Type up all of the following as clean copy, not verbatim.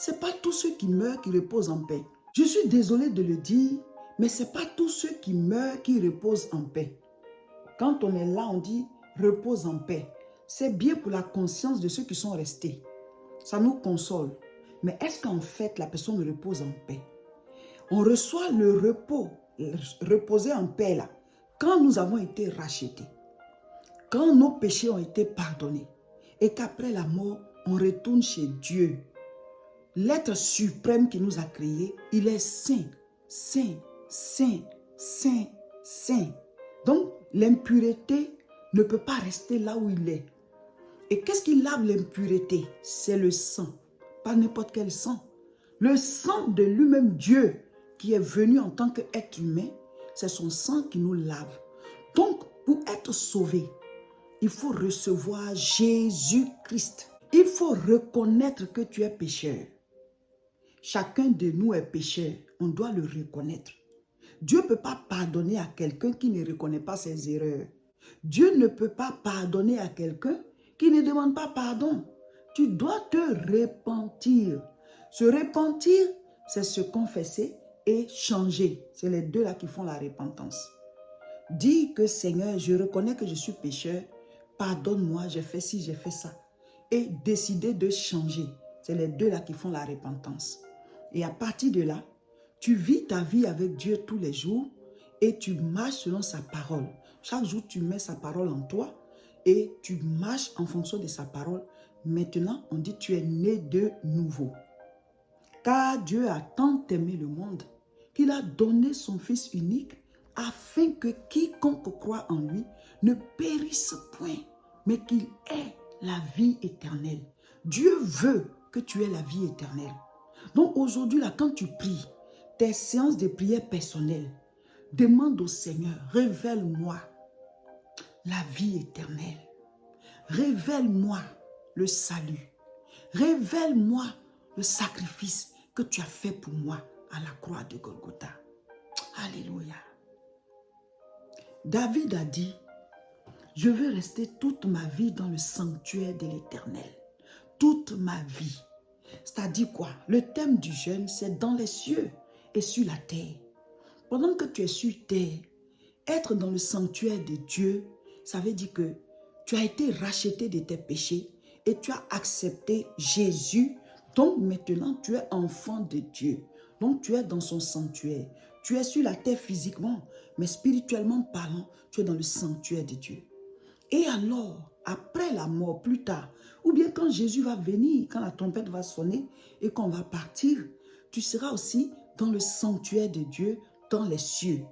Ce n'est pas tous ceux qui meurent qui reposent en paix. Je suis désolé de le dire, mais ce n'est pas tous ceux qui meurent qui reposent en paix. Quand on est là, on dit repose en paix. C'est bien pour la conscience de ceux qui sont restés. Ça nous console. Mais est-ce qu'en fait, la personne repose en paix? On reçoit le repos, reposer en paix là, quand nous avons été rachetés, quand nos péchés ont été pardonnés et qu'après la mort, on retourne chez Dieu. L'être suprême qui nous a créés, il est saint, saint, saint, saint, saint. Donc, l'impureté ne peut pas rester là où il est. Et qu'est-ce qui lave l'impureté? C'est le sang, pas n'importe quel sang. Le sang de lui-même Dieu qui est venu en tant qu'être humain, c'est son sang qui nous lave. Donc, pour être sauvé, il faut recevoir Jésus-Christ. Il faut reconnaître que tu es pécheur. Chacun de nous est pécheur. On doit le reconnaître. Dieu ne peut pas pardonner à quelqu'un qui ne reconnaît pas ses erreurs. Dieu ne peut pas pardonner à quelqu'un qui ne demande pas pardon. Tu dois te repentir. Se repentir, c'est se confesser et changer. C'est les deux là qui font la repentance. Dis que Seigneur, je reconnais que je suis pécheur. Pardonne-moi, j'ai fait ci, j'ai fait ça. Et décider de changer. C'est les deux là qui font la repentance. Et à partir de là, tu vis ta vie avec Dieu tous les jours et tu marches selon sa parole. Chaque jour, tu mets sa parole en toi et tu marches en fonction de sa parole. Maintenant, on dit tu es né de nouveau. Car Dieu a tant aimé le monde qu'il a donné son Fils unique afin que quiconque croit en lui ne périsse point, mais qu'il ait la vie éternelle. Dieu veut que tu aies la vie éternelle. Donc aujourd'hui, là, quand tu pries, tes séances de prière personnelles, demande au Seigneur, révèle-moi la vie éternelle. Révèle-moi le salut. Révèle-moi le sacrifice que tu as fait pour moi à la croix de Golgotha. Alléluia. David a dit, je veux rester toute ma vie dans le sanctuaire de l'Éternel. Toute ma vie. C'est-à-dire quoi? Le thème du jeûne, c'est dans les cieux et sur la terre. Pendant que tu es sur terre, être dans le sanctuaire de Dieu, ça veut dire que tu as été racheté de tes péchés et tu as accepté Jésus. Donc maintenant, tu es enfant de Dieu. Donc tu es dans son sanctuaire. Tu es sur la terre physiquement, mais spirituellement parlant, tu es dans le sanctuaire de Dieu. Et alors, après la mort, plus tard, ou bien quand Jésus va venir, quand la trompette va sonner et qu'on va partir, tu seras aussi dans le sanctuaire de Dieu, dans les cieux.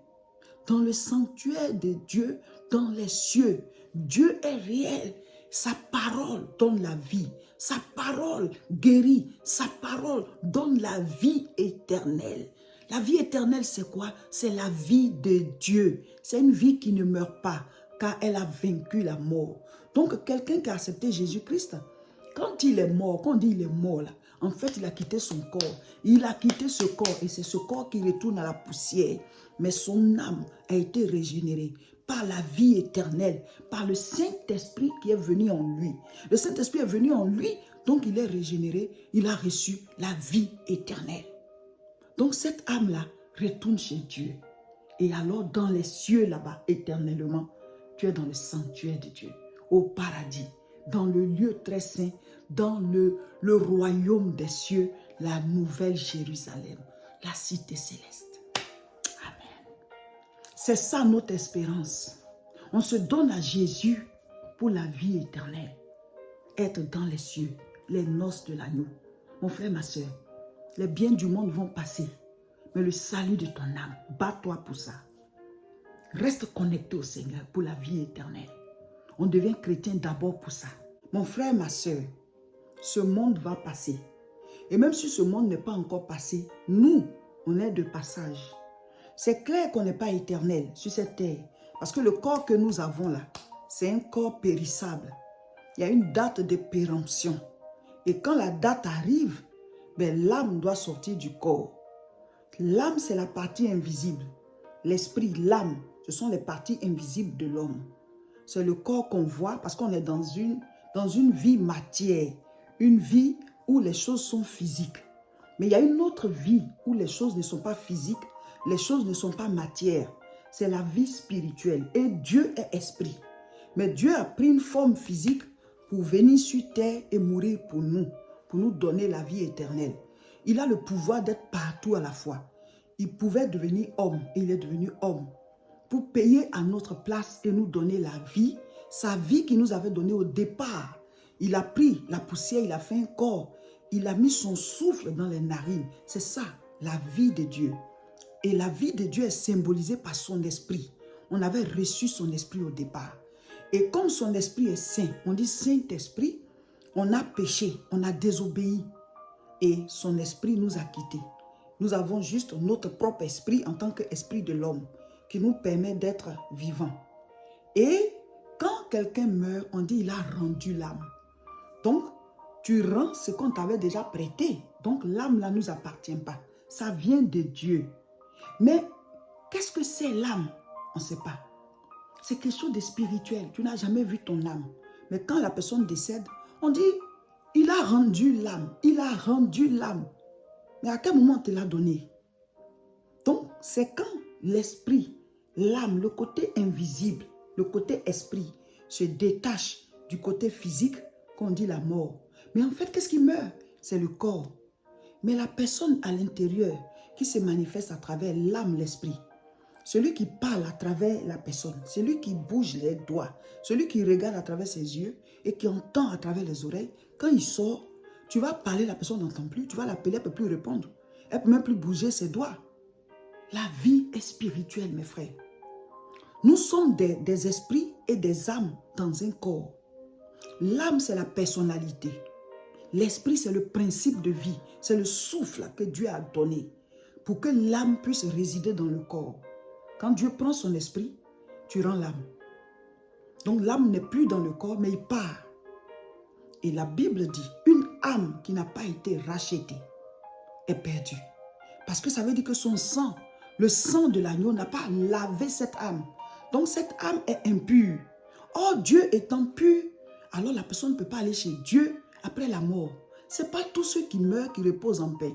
Dans le sanctuaire de Dieu, dans les cieux. Dieu est réel. Sa parole donne la vie. Sa parole guérit. Sa parole donne la vie éternelle. La vie éternelle, c'est quoi? C'est la vie de Dieu. C'est une vie qui ne meurt pas, car elle a vaincu la mort. Donc, quelqu'un qui a accepté Jésus-Christ, quand il est mort, quand on dit il est mort, là, en fait, il a quitté son corps. Il a quitté ce corps et c'est ce corps qui retourne à la poussière. Mais son âme a été régénérée par la vie éternelle, par le Saint-Esprit qui est venu en lui. Le Saint-Esprit est venu en lui, donc il est régénéré, il a reçu la vie éternelle. Donc cette âme-là retourne chez Dieu. Et alors dans les cieux là-bas, éternellement, tu es dans le sanctuaire de Dieu, au paradis, dans le lieu très saint, dans le royaume des cieux, la nouvelle Jérusalem, la cité céleste. Amen. C'est ça notre espérance. On se donne à Jésus pour la vie éternelle. Être dans les cieux, les noces de l'agneau. Mon frère, ma soeur, les biens du monde vont passer, mais le salut de ton âme, bats-toi pour ça. Reste connecté au Seigneur pour la vie éternelle. On devient chrétien d'abord pour ça. Mon frère, ma soeur, ce monde va passer. Et même si ce monde n'est pas encore passé, nous, on est de passage. C'est clair qu'on n'est pas éternel sur cette terre. Parce que le corps que nous avons là, c'est un corps périssable. Il y a une date de péremption. Et quand la date arrive, ben, l'âme doit sortir du corps. L'âme, c'est la partie invisible. L'esprit, l'âme, ce sont les parties invisibles de l'homme. C'est le corps qu'on voit parce qu'on est dans une vie matière. Une vie où les choses sont physiques. Mais il y a une autre vie où les choses ne sont pas physiques, les choses ne sont pas matière. C'est la vie spirituelle. Et Dieu est esprit. Mais Dieu a pris une forme physique pour venir sur terre et mourir pour nous donner la vie éternelle. Il a le pouvoir d'être partout à la fois. Il pouvait devenir homme et il est devenu homme pour payer à notre place et nous donner la vie, sa vie qu'il nous avait donnée au départ. Il a pris la poussière, il a fait un corps, il a mis son souffle dans les narines. C'est ça, la vie de Dieu. Et la vie de Dieu est symbolisée par son esprit. On avait reçu son esprit au départ. Et comme son esprit est saint, on dit Saint-Esprit, on a péché, on a désobéi. Et son esprit nous a quittés. Nous avons juste notre propre esprit en tant qu'esprit de l'homme qui nous permet d'être vivants. Et quand quelqu'un meurt, on dit il a rendu l'âme. Donc, tu rends ce qu'on t'avait déjà prêté. Donc, l'âme là ne nous appartient pas. Ça vient de Dieu. Mais qu'est-ce que c'est l'âme? On ne sait pas. C'est quelque chose de spirituel. Tu n'as jamais vu ton âme. Mais quand la personne décède, on dit il a rendu l'âme. Il a rendu l'âme. Mais à quel moment on te l'a donné? Donc, c'est quand l'esprit, l'âme, le côté invisible, le côté esprit se détache du côté physique qu'on dit la mort. Mais en fait, qu'est-ce qui meurt? C'est le corps. Mais la personne à l'intérieur qui se manifeste à travers l'âme, l'esprit, celui qui parle à travers la personne, celui qui bouge les doigts, celui qui regarde à travers ses yeux et qui entend à travers les oreilles, quand il sort, tu vas parler, la personne n'entend plus, tu vas l'appeler, elle ne peut plus répondre. Elle ne peut même plus bouger ses doigts. La vie est spirituelle, mes frères. Nous sommes des esprits et des âmes dans un corps. L'âme, c'est la personnalité. L'esprit, c'est le principe de vie. C'est le souffle que Dieu a donné pour que l'âme puisse résider dans le corps. Quand Dieu prend son esprit, tu rends l'âme. Donc l'âme n'est plus dans le corps, mais il part. Et la Bible dit, une âme qui n'a pas été rachetée est perdue. Parce que ça veut dire que son sang, le sang de l'agneau n'a pas lavé cette âme. Donc cette âme est impure. Or Dieu étant pur, alors la personne ne peut pas aller chez Dieu après la mort. Ce n'est pas tous ceux qui meurent qui reposent en paix.